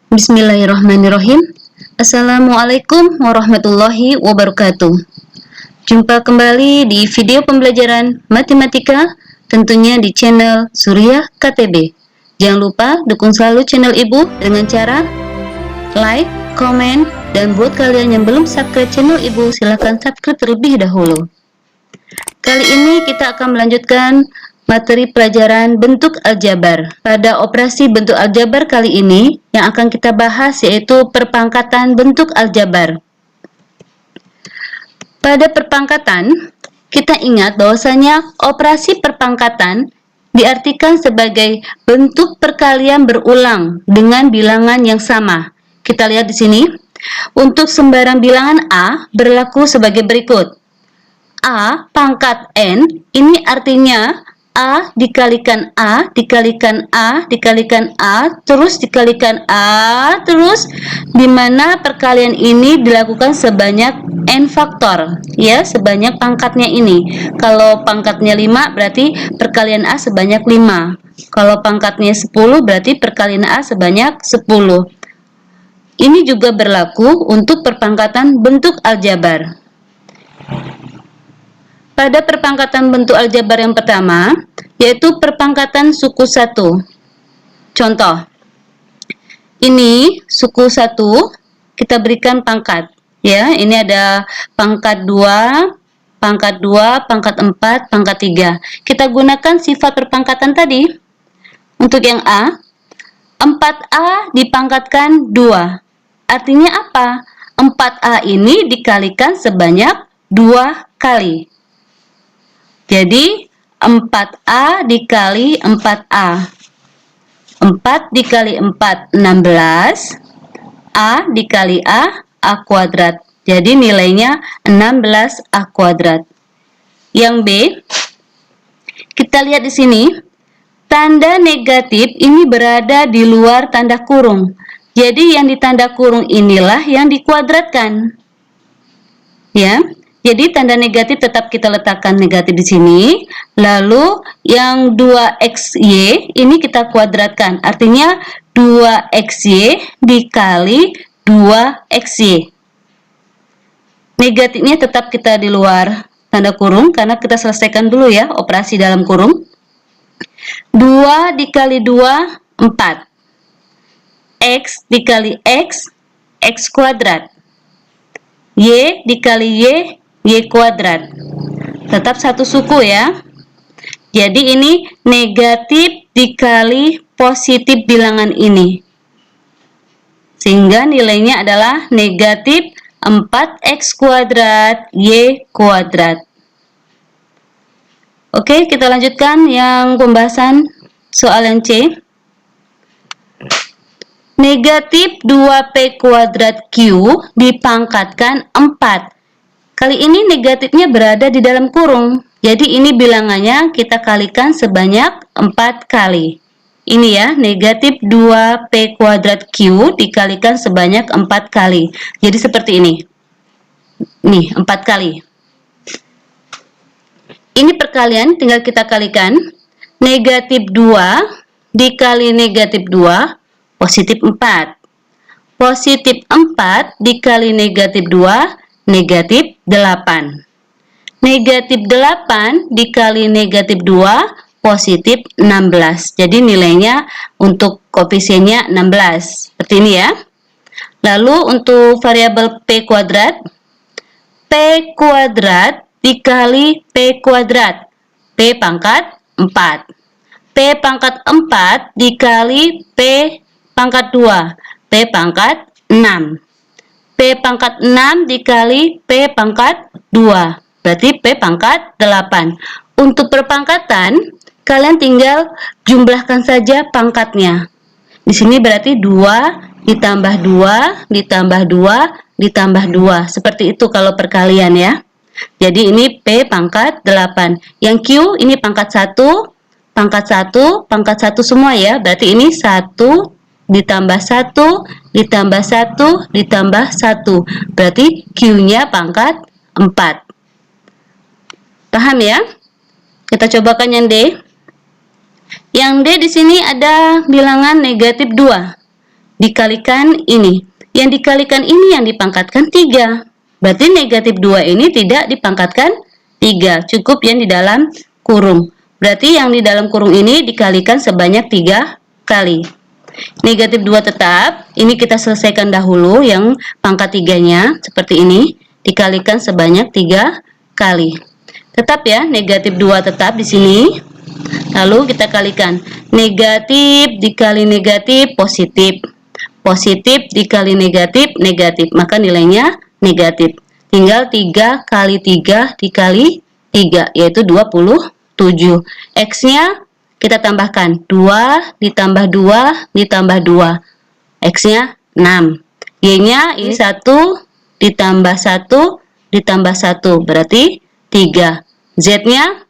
Bismillahirrahmanirrahim. Assalamualaikum warahmatullahi wabarakatuh. Jumpa kembali di video pembelajaran matematika, tentunya di channel Suriah KTB. Jangan lupa dukung selalu channel Ibu dengan cara like, komen, dan buat kalian yang belum subscribe channel Ibu, silahkan subscribe terlebih dahulu. Kali ini kita akan melanjutkan materi pelajaran bentuk aljabar. Pada operasi bentuk aljabar kali ini, yang akan kita bahas yaitu perpangkatan bentuk aljabar. Pada perpangkatan, kita ingat bahwasanya operasi perpangkatan diartikan sebagai bentuk perkalian berulang dengan bilangan yang sama. Kita lihat di sini. Untuk sembarang bilangan A berlaku sebagai berikut. A pangkat N ini artinya A dikalikan A, dikalikan A, dikalikan A, terus dikalikan A, terus dimana perkalian ini dilakukan sebanyak N faktor, ya, sebanyak pangkatnya ini. Kalau pangkatnya 5 berarti perkalian A sebanyak 5. Kalau pangkatnya 10 berarti perkalian A sebanyak 10. Ini juga berlaku untuk perpangkatan bentuk aljabar. Pada perpangkatan bentuk aljabar yang pertama, yaitu perpangkatan suku 1. Contoh, ini suku 1, kita berikan pangkat. Ya, ini ada pangkat 2, pangkat 2, pangkat 4, pangkat 3. Kita gunakan sifat perpangkatan tadi. Untuk yang A, 4A dipangkatkan 2. Artinya apa? 4A ini dikalikan sebanyak 2 kali. Jadi 4A dikali 4A. 4 dikali 4, 16. A dikali A kuadrat. Jadi nilainya 16A kuadrat. Yang B, kita lihat di sini. Tanda negatif ini berada di luar tanda kurung. Jadi yang di tanda kurung inilah yang dikuadratkan. Ya. Jadi tanda negatif tetap kita letakkan negatif di sini. Lalu yang 2xy ini kita kuadratkan. Artinya 2xy dikali 2xy. Negatifnya tetap kita di luar tanda kurung karena kita selesaikan dulu ya operasi dalam kurung. 2 dikali 2, 4. X dikali X, X kuadrat. Y dikali Y kuadrat. Tetap satu suku ya. Jadi ini negatif dikali positif bilangan ini. Sehingga nilainya adalah negatif 4x kuadrat Y kuadrat. Oke, kita lanjutkan yang pembahasan soal yang C. Negatif 2P kuadrat Q dipangkatkan 4. Kali ini negatifnya berada di dalam kurung. Jadi ini bilangannya kita kalikan sebanyak 4 kali. Ini ya, negatif 2P kuadrat Q dikalikan sebanyak 4 kali. Jadi seperti ini. Nih, 4 kali. Ini perkalian tinggal kita kalikan. Negatif 2 dikali negatif 2, positif 4. Positif 4 dikali negatif 2, negatif 8. Negatif 8 dikali negatif 2, positif 16. Jadi nilainya untuk koefisiennya 16. Seperti ini ya. Lalu untuk variabel P kuadrat. P kuadrat dikali P kuadrat. P pangkat 4. P pangkat 4 dikali P pangkat 2. P pangkat 6. P pangkat 6 dikali P pangkat 2. Berarti P pangkat 8. Untuk perpangkatan, kalian tinggal jumlahkan saja pangkatnya. Di sini berarti 2 ditambah 2, ditambah 2, ditambah 2. Seperti itu kalau perkalian ya. Jadi ini P pangkat 8. Yang Q ini pangkat 1, pangkat 1, pangkat 1 semua ya. Berarti ini 1 ditambah 1, ditambah 1, ditambah 1. Berarti Q-nya pangkat 4. Paham ya? Kita cobakan yang D. Yang D di sini ada bilangan negatif 2. dikalikan ini. Yang dikalikan ini yang dipangkatkan 3. Berarti negatif 2 ini tidak dipangkatkan 3, cukup yang di dalam kurung. Berarti yang di dalam kurung ini dikalikan sebanyak 3 kali. Negatif 2 tetap, ini kita selesaikan dahulu yang pangkat 3-nya, seperti ini, dikalikan sebanyak 3 kali. Tetap ya, negatif 2 tetap di sini. Lalu kita kalikan, negatif dikali negatif, positif. Positif dikali negatif, negatif. Maka nilainya negatif. Tinggal 3 kali 3 dikali 3, yaitu 27. X-nya kita tambahkan 2 ditambah 2 ditambah 2. X-nya 6. Y-nya ini 1 ditambah 1 ditambah 1. Berarti 3. Z-nya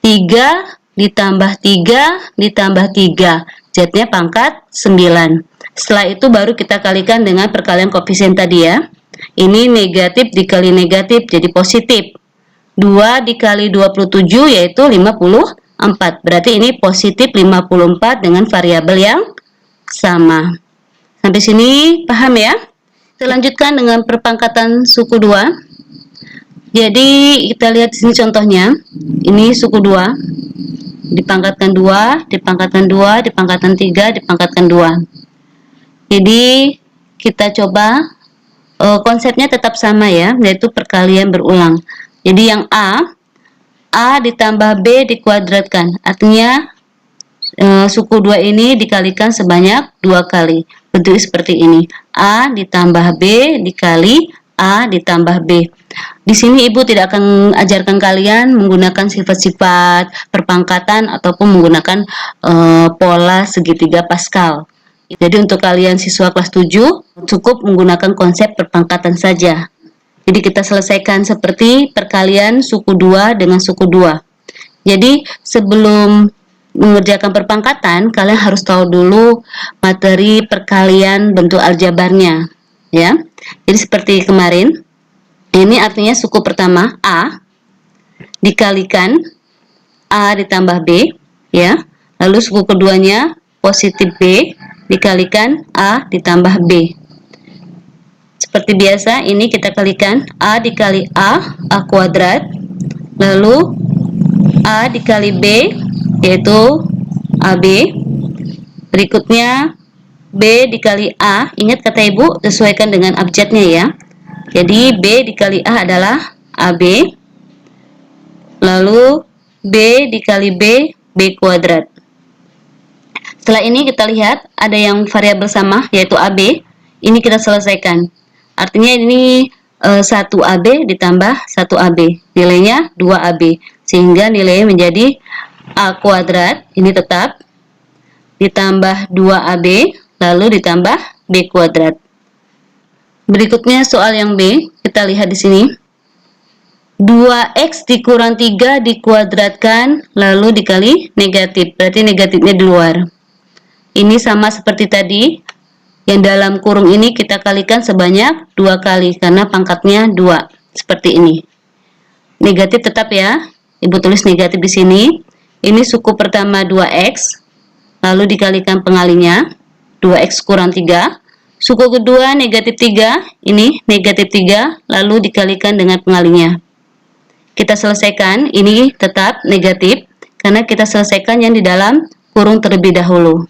3 ditambah 3 ditambah 3. Z-nya pangkat 9. Setelah itu baru kita kalikan dengan perkalian koefisien tadi ya. Ini negatif dikali negatif jadi positif. 2 dikali 27 yaitu 54. Berarti ini positif 54 dengan variabel yang sama. Sampai sini paham ya? Kita lanjutkan dengan perpangkatan suku 2. Jadi kita lihat di sini contohnya. Ini suku 2. Dipangkatkan 2, dipangkatkan 2, dipangkatkan 3, dipangkatkan 2. Jadi kita coba konsepnya tetap sama ya, yaitu perkalian berulang. Jadi yang A ditambah B dikuadratkan. Artinya suku 2 ini dikalikan sebanyak 2 kali. Bentuknya seperti ini. A ditambah B dikali A ditambah B. Di sini ibu tidak akan ajarkan kalian menggunakan sifat-sifat perpangkatan ataupun menggunakan pola segitiga Pascal. Jadi untuk kalian siswa kelas 7 cukup menggunakan konsep perpangkatan saja. Jadi kita selesaikan seperti perkalian suku 2 dengan suku 2. Jadi sebelum mengerjakan perpangkatan, kalian harus tahu dulu materi perkalian bentuk aljabarnya, ya. Jadi seperti kemarin, ini artinya suku pertama A dikalikan A ditambah B, ya. Lalu suku keduanya positif B dikalikan A ditambah B. Seperti biasa, ini kita kalikan A dikali A kuadrat, lalu A dikali B, yaitu AB. Berikutnya B dikali A, ingat kata ibu, sesuaikan dengan abjadnya ya. Jadi B dikali A adalah AB, lalu B dikali B, B kuadrat. Setelah ini kita lihat ada yang variabel sama, yaitu AB. Ini kita selesaikan. Artinya ini 1AB ditambah 1AB. Nilainya 2AB. Sehingga nilainya menjadi A kuadrat. Ini tetap. Ditambah 2AB. Lalu ditambah B kuadrat. Berikutnya soal yang B. Kita lihat di sini. 2X dikurang 3 dikuadratkan. Lalu dikali negatif. Berarti negatifnya di luar. Ini sama seperti tadi. Yang dalam kurung ini kita kalikan sebanyak 2 kali. Karena pangkatnya 2. Seperti ini. Negatif tetap ya. Ibu tulis negatif di sini. Ini suku pertama 2X. Lalu dikalikan pengalinya. 2X kurang 3. Suku kedua negatif 3. Ini negatif 3. Lalu dikalikan dengan pengalinya. Kita selesaikan. Ini tetap negatif. Karena kita selesaikan yang di dalam kurung terlebih dahulu.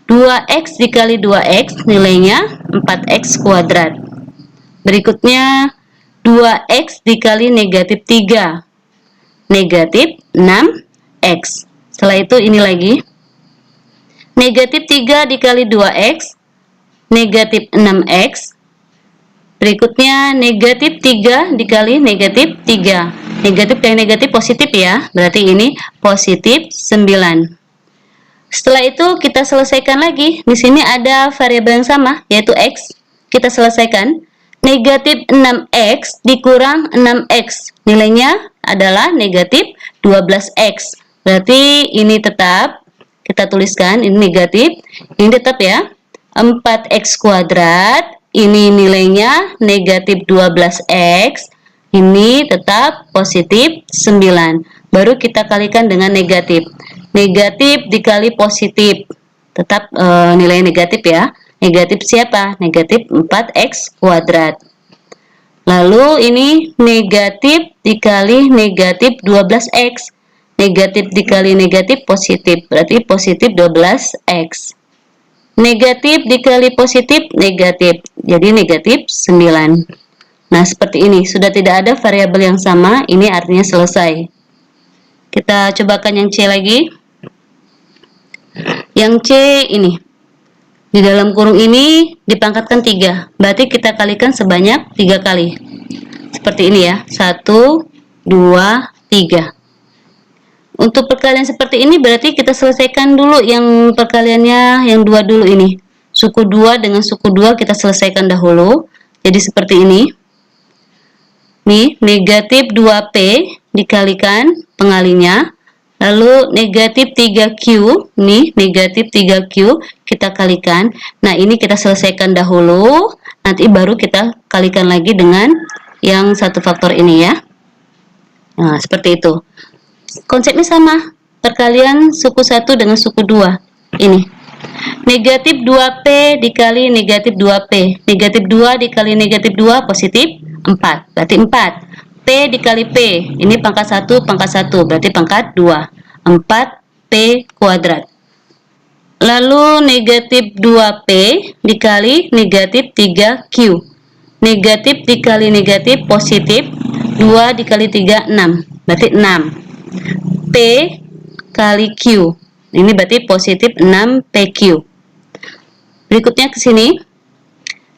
2X dikali 2X nilainya 4X kuadrat. Berikutnya 2X dikali negatif 3. Negatif 6X. Setelah itu ini lagi. Negatif 3 dikali 2X. Negatif 6X. Berikutnya negatif 3 dikali negatif 3. Negatif kali negatif positif ya. Berarti ini positif 9. Setelah itu kita selesaikan lagi. Di sini ada variabel yang sama, yaitu X. Kita selesaikan. Negatif 6X dikurang 6X. Nilainya adalah negatif 12X. Berarti ini tetap. Kita tuliskan, ini negatif. Ini tetap ya. 4X kuadrat. Ini nilainya negatif 12X. Ini tetap positif 9. Baru kita kalikan dengan negatif. Negatif dikali positif. Tetap nilai negatif ya. Negatif siapa? Negatif 4x kuadrat. Lalu ini negatif dikali negatif 12x. Negatif dikali negatif positif, berarti positif 12x. Negatif dikali positif, negatif. Jadi negatif 9. Nah, seperti ini. Sudah tidak ada variabel yang sama, ini artinya selesai. Kita cobakan yang C lagi. Yang C ini. Di dalam kurung ini dipangkatkan 3. Berarti kita kalikan sebanyak 3 kali. Seperti ini ya. 1, 2, 3. Untuk perkalian seperti ini berarti kita selesaikan dulu yang perkaliannya yang 2 dulu ini. Suku 2 dengan suku 2 kita selesaikan dahulu. Jadi seperti ini. Nih, negatif 2P dikalikan pengalinya. Lalu negatif 3Q, nih negatif 3Q kita kalikan. Nah, ini kita selesaikan dahulu. Nanti baru kita kalikan lagi dengan yang satu faktor ini ya. Nah, seperti itu. Konsepnya sama. Perkalian suku 1 dengan suku 2. Ini. Negatif 2P dikali negatif 2P. Negatif 2 dikali negatif 2 positif 4. Berarti 4. P dikali P. Ini pangkat 1, pangkat 1. Berarti pangkat 2. 4P kuadrat. Lalu negatif 2P dikali negatif 3Q. Negatif dikali negatif positif. 2 dikali 3, 6. Berarti 6. P kali Q. Ini berarti positif 6PQ. Berikutnya ke sini.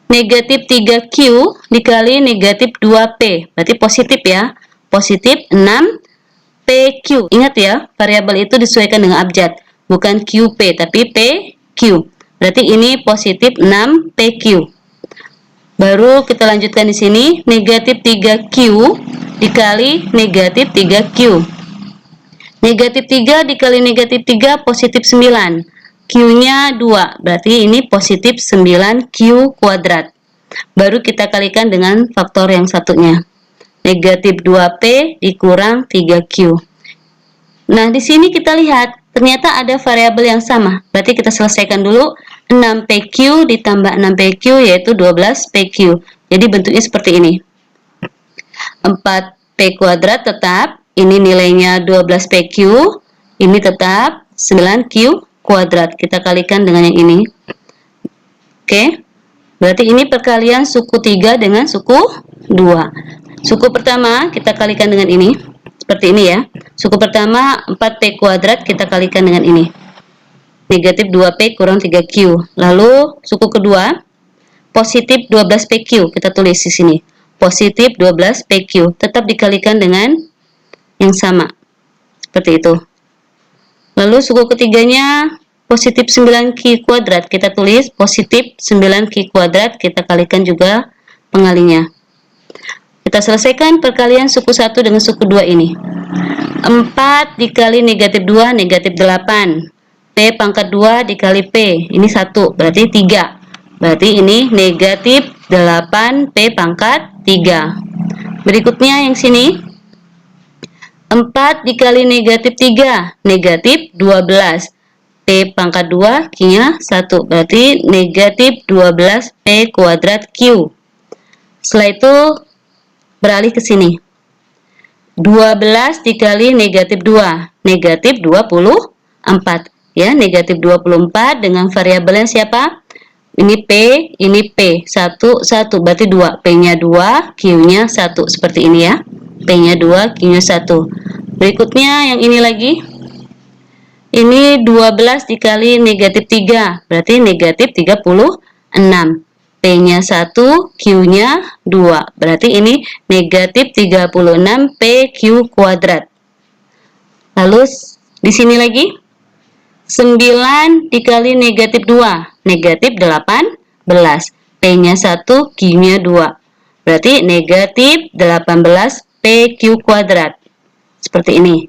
Negatif 3Q dikali negatif 2P. Berarti positif ya. Positif 6PQ. Ingat ya, variabel itu disesuaikan dengan abjad. Bukan QP, tapi PQ. Berarti ini positif 6PQ. Baru kita lanjutkan di sini. Negatif 3Q dikali negatif 3Q. Negatif 3 dikali negatif 3 positif 9. Q-nya 2, berarti ini positif 9Q kuadrat. Baru kita kalikan dengan faktor yang satunya. Negatif 2P dikurang 3Q. Nah, di sini kita lihat, ternyata ada variabel yang sama. Berarti kita selesaikan dulu. 6PQ ditambah 6PQ yaitu 12PQ. Jadi bentuknya seperti ini. 4P kuadrat tetap. Ini nilainya 12PQ. Ini tetap 9Q kuadrat. Kita kalikan dengan yang ini. Oke. Berarti ini perkalian suku 3 dengan suku 2. Suku pertama kita kalikan dengan ini. Seperti ini ya. Suku pertama 4P kuadrat kita kalikan dengan ini. Negatif 2P kurang 3Q. Lalu suku kedua positif 12PQ. Kita tulis di sini. Positif 12PQ. Tetap dikalikan dengan yang sama. Seperti itu. Lalu suku ketiganya positif 9Q kuadrat. Kita tulis positif 9Q kuadrat. Kita kalikan juga pengalinya. Kita selesaikan perkalian suku 1 dengan suku 2 ini. 4 dikali negatif 2, negatif 8. P pangkat 2 dikali P. Ini 1, berarti 3. Berarti ini negatif 8P pangkat 3. Berikutnya yang sini. 4 dikali negatif 3, negatif 12. P pangkat 2, Q-nya 1. Berarti negatif 12P kuadrat Q. Setelah itu, beralih ke sini. 12 dikali negatif 2, negatif 24. Ya, negatif 24 dengan variabelnya siapa? Ini P, ini P. 1, 1, berarti 2. P-nya 2, Q-nya 1. Seperti ini ya. P-nya 2, Q-nya 1. Berikutnya yang ini lagi. Ini 12 dikali negatif 3. Berarti negatif 36. P-nya 1, Q-nya 2. Berarti ini negatif 36PQ kuadrat. Lalu di sini lagi. 9 dikali negatif 2. Negatif 18. P-nya 1, Q-nya 2. Berarti negatif 18PQ kuadrat. Seperti ini.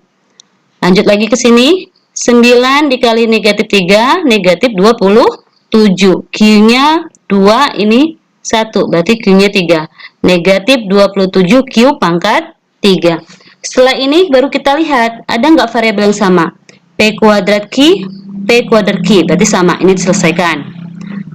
Lanjut lagi ke sini. 9 dikali negatif 3, negatif 27. Q-nya 2, ini 1. Berarti Q-nya 3. Negatif 27Q pangkat 3. Setelah ini baru kita lihat, ada nggak variabel yang sama? P kuadrat Q, P kuadrat Q. Berarti sama. Ini diselesaikan.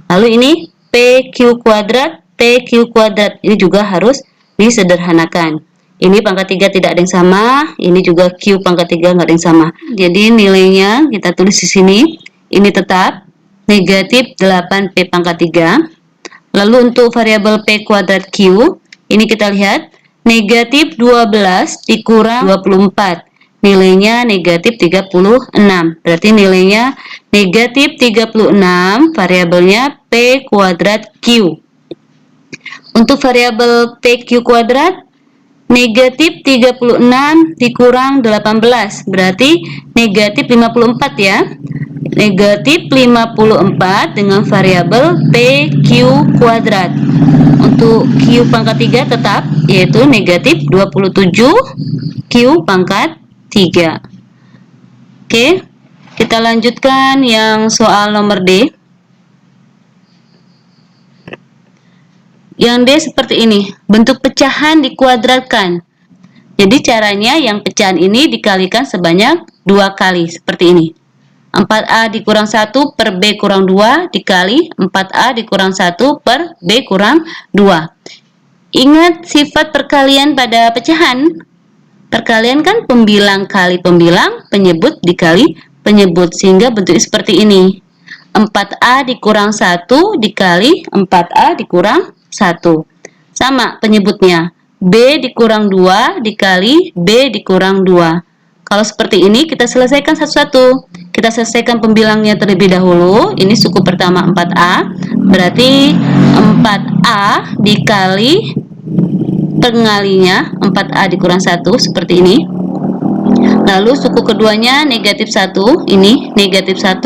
Lalu ini PQ kuadrat, PQ kuadrat. Ini juga harus disederhanakan. Ini pangkat 3 tidak ada yang sama, ini juga Q pangkat 3 nggak ada yang sama. Jadi nilainya kita tulis di sini, ini tetap negatif 8P pangkat 3. Lalu untuk variabel P kuadrat Q, ini kita lihat negatif 12 dikurang 24. Nilainya negatif 36. Berarti nilainya negatif 36, variabelnya P kuadrat Q. Untuk variabel PQ kuadrat, negatif 36 dikurang 18, berarti negatif 54 ya. Negatif 54 dengan variabel PQ kuadrat. Untuk Q pangkat 3 tetap, yaitu negatif 27 Q pangkat 3. Oke, kita lanjutkan yang soal nomor D. Yang D seperti ini, bentuk pecahan dikuadratkan. Jadi caranya yang pecahan ini dikalikan sebanyak 2 kali, seperti ini. 4A dikurang 1 per B kurang 2 dikali 4A dikurang 1 per B kurang 2. Ingat sifat perkalian pada pecahan. Perkalian kan pembilang kali pembilang, penyebut dikali penyebut, sehingga bentuknya seperti ini. 4A dikurang 1 dikali 4A dikurang 1. Sama penyebutnya. B dikurang 2 dikali B dikurang 2. Kalau seperti ini kita selesaikan satu-satu. Kita selesaikan pembilangnya terlebih dahulu. Ini suku pertama 4A. Berarti 4A dikali pengalinya 4A dikurang 1 seperti ini. Lalu suku keduanya negatif 1. Ini negatif 1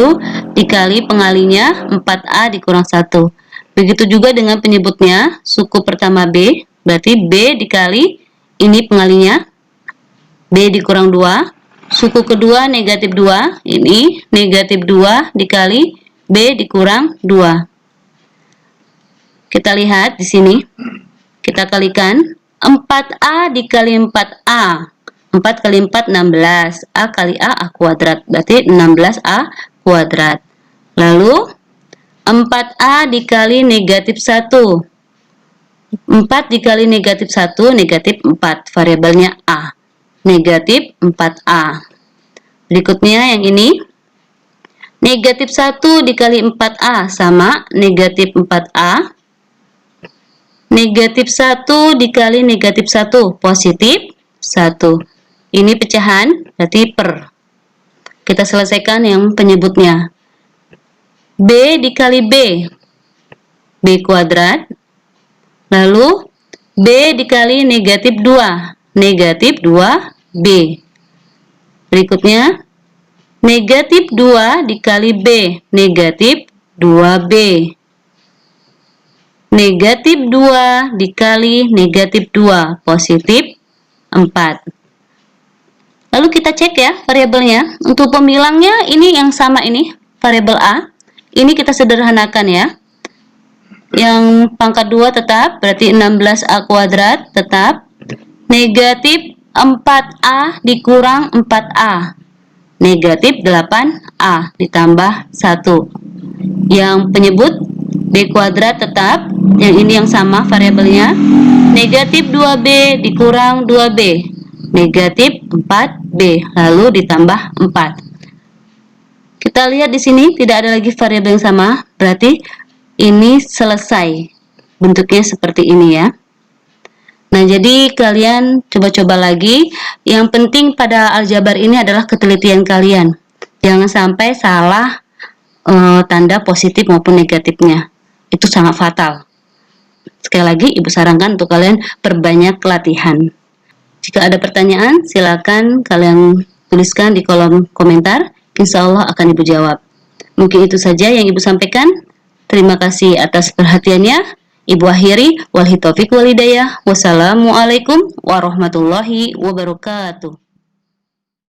dikali pengalinya 4A dikurang 1. Begitu juga dengan penyebutnya. Suku pertama B. Berarti B dikali ini pengalinya B dikurang 2. Suku kedua negatif 2. Ini negatif 2 dikali B dikurang 2. Kita lihat di sini. Kita kalikan 4A dikali 4A. 4 kali 4 16. A kali A kuadrat. Berarti 16A kuadrat. Lalu 4A dikali negatif 1. 4 dikali negatif 1, negatif 4. Variabelnya A. Negatif 4A. Berikutnya yang ini. Negatif 1 dikali 4A sama negatif 4A. Negatif 1 dikali negatif 1, positif 1. Ini pecahan, berarti per. Kita selesaikan yang penyebutnya. B dikali B. B kuadrat. Lalu B dikali negatif 2. Negatif 2B. Berikutnya, negatif 2 dikali B. Negatif 2B. Negatif 2 dikali negatif 2. Positif 4. Lalu kita cek ya variabelnya. Untuk pembilangnya ini yang sama ini. Variabel A. Ini kita sederhanakan ya. Yang pangkat 2 tetap, berarti 16A kuadrat tetap. Negatif 4A dikurang 4A. Negatif 8A ditambah 1. Yang penyebut B kuadrat tetap. Yang ini yang sama variabelnya. Negatif 2B dikurang 2B. Negatif 4B. Lalu ditambah 4. Kita lihat di sini tidak ada lagi variabel yang sama. Berarti ini selesai. Bentuknya seperti ini ya. Nah, jadi kalian coba-coba lagi. Yang penting pada aljabar ini adalah ketelitian kalian. Jangan sampai salah tanda positif maupun negatifnya. Itu sangat fatal. Sekali lagi, Ibu sarankan untuk kalian perbanyak latihan. Jika ada pertanyaan, silakan kalian tuliskan di kolom komentar. Insya Allah akan Ibu jawab. Mungkin itu saja yang Ibu sampaikan. Terima kasih atas perhatiannya. Ibu akhiri, wal taufiq wal hidayah. Wassalamualaikum warahmatullahi wabarakatuh.